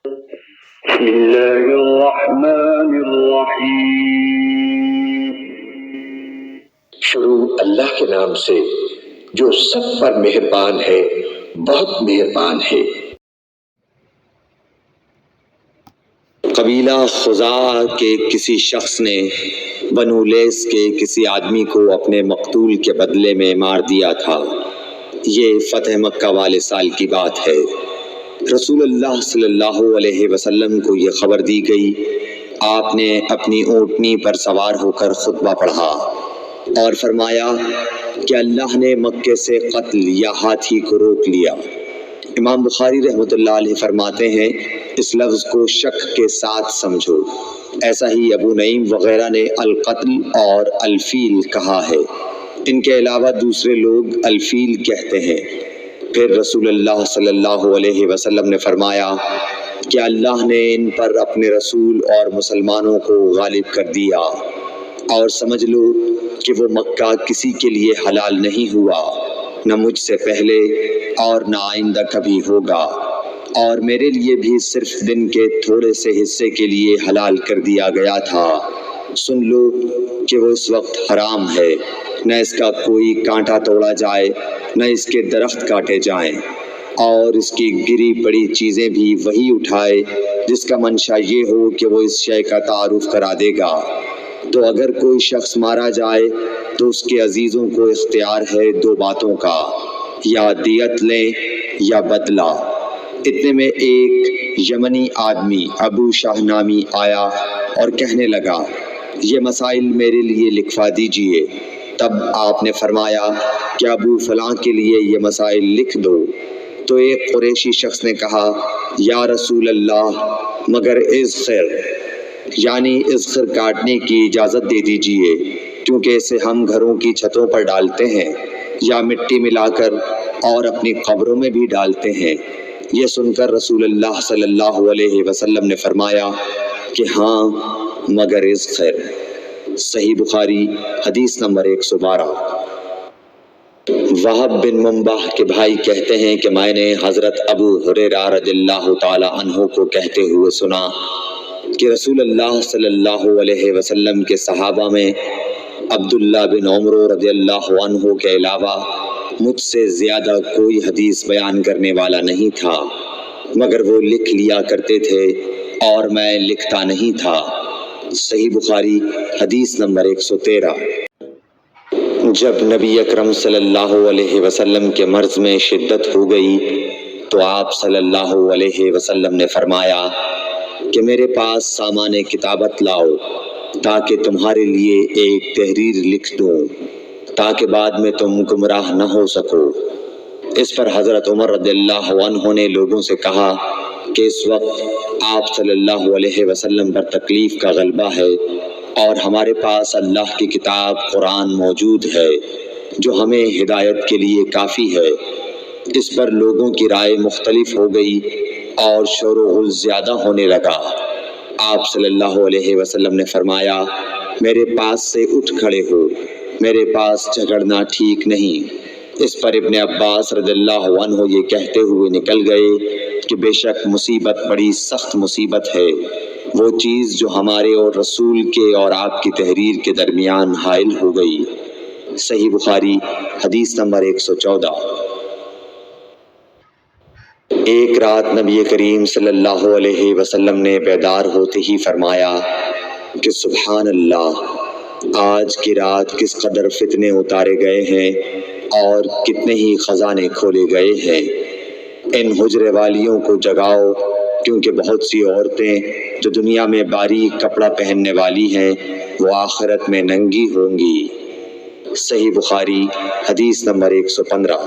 بسم اللہ الرحمن الرحیم۔ شروع اللہ کے نام سے جو سب پر مہربان ہے، بہت مہربان ہے۔ قبیلہ خزاعہ کے کسی شخص نے بنو لیث کے کسی آدمی کو اپنے مقتول کے بدلے میں مار دیا تھا۔ یہ فتح مکہ والے سال کی بات ہے۔ رسول اللہ صلی اللہ علیہ وسلم کو یہ خبر دی گئی۔ آپ نے اپنی اونٹنی پر سوار ہو کر خطبہ پڑھا اور فرمایا کہ اللہ نے مکے سے قتل یا ہاتھی کو روک لیا۔ امام بخاری رحمۃ اللہ علیہ فرماتے ہیں اس لفظ کو شک کے ساتھ سمجھو۔ ایسا ہی ابو نعیم وغیرہ نے القتل اور الفیل کہا ہے۔ ان کے علاوہ دوسرے لوگ الفیل کہتے ہیں۔ پھر رسول اللہ صلی اللہ علیہ وسلم نے فرمایا کہ اللہ نے ان پر اپنے رسول اور مسلمانوں کو غالب کر دیا، اور سمجھ لو کہ وہ مکہ کسی کے لیے حلال نہیں ہوا، نہ مجھ سے پہلے اور نہ آئندہ کبھی ہوگا، اور میرے لیے بھی صرف دن کے تھوڑے سے حصے کے لیے حلال کر دیا گیا تھا۔ سن لو کہ وہ اس وقت حرام ہے، نہ اس کا کوئی کانٹا توڑا جائے، نہ اس کے درخت کاٹے جائیں، اور اس کی گری پڑی چیزیں بھی وہی اٹھائے جس کا منشا یہ ہو کہ وہ اس شے کا تعارف کرا دے گا۔ تو اگر کوئی شخص مارا جائے تو اس کے عزیزوں کو اختیار ہے دو باتوں کا، یا دیت لیں یا بدلہ۔ اتنے میں ایک یمنی آدمی ابو شاہ نامی آیا اور کہنے لگا یہ مسائل میرے لیے لکھوا دیجئے۔ تب آپ نے فرمایا کہ ابو فلاں کے لیے یہ مسائل لکھ دو۔ تو ایک قریشی شخص نے کہا یا رسول اللہ مگر اذخر، یعنی اذخر کاٹنے کی اجازت دے دیجئے، کیونکہ اسے ہم گھروں کی چھتوں پر ڈالتے ہیں یا مٹی ملا کر اور اپنی قبروں میں بھی ڈالتے ہیں۔ یہ سن کر رسول اللہ صلی اللہ علیہ وسلم نے فرمایا کہ ہاں مگر اذخر۔ صحیح بخاری حدیث نمبر 112۔ وہب بن منبح کے بھائی کہتے ہیں کہ میں نے حضرت ابو ہریرہ رضی اللہ تعالی عنہ کو کہتے ہوئے سنا کہ رسول اللہ صلی اللہ علیہ وسلم کے صحابہ میں عبداللہ بن عمر رضی اللہ عنہ کے علاوہ مجھ سے زیادہ کوئی حدیث بیان کرنے والا نہیں تھا، مگر وہ لکھ لیا کرتے تھے اور میں لکھتا نہیں تھا۔ صحیح بخاری حدیث نمبر 113۔ جب نبی اکرم صلی اللہ علیہ وسلم کے مرض میں شدت ہو گئی تو آپ صلی اللہ علیہ وسلم نے فرمایا کہ میرے پاس سامان کتابت لاؤ تاکہ تمہارے لیے ایک تحریر لکھ دوں، تاکہ بعد میں تم گمراہ نہ ہو سکو۔ اس پر حضرت عمر رضی اللہ عنہ نے لوگوں سے کہا کہ اس وقت آپ صلی اللہ علیہ وسلم پر تکلیف کا غلبہ ہے، اور ہمارے پاس اللہ کی کتاب قرآن موجود ہے جو ہمیں ہدایت کے لیے کافی ہے۔ اس پر لوگوں کی رائے مختلف ہو گئی اور شور و غل زیادہ ہونے لگا۔ آپ صلی اللہ علیہ وسلم نے فرمایا میرے پاس سے اٹھ کھڑے ہو، میرے پاس جھگڑنا ٹھیک نہیں۔ اس پر ابن عباس رضی اللہ عنہ یہ کہتے ہوئے نکل گئے کہ بے شک مصیبت بڑی سخت مصیبت ہے، وہ چیز جو ہمارے اور رسول کے اور آپ کی تحریر کے درمیان حائل ہو گئی۔ صحیح بخاری حدیث نمبر 114۔ ایک رات نبی کریم صلی اللہ علیہ وسلم نے بیدار ہوتے ہی فرمایا کہ سبحان اللہ، آج کی رات کس قدر فتنے اتارے گئے ہیں اور کتنے ہی خزانے کھولے گئے ہیں۔ ان حجرے والیوں کو جگاؤ، کیونکہ بہت سی عورتیں جو دنیا میں باریک کپڑا پہننے والی ہیں وہ آخرت میں ننگی ہوں گی۔ صحیح بخاری حدیث نمبر 115۔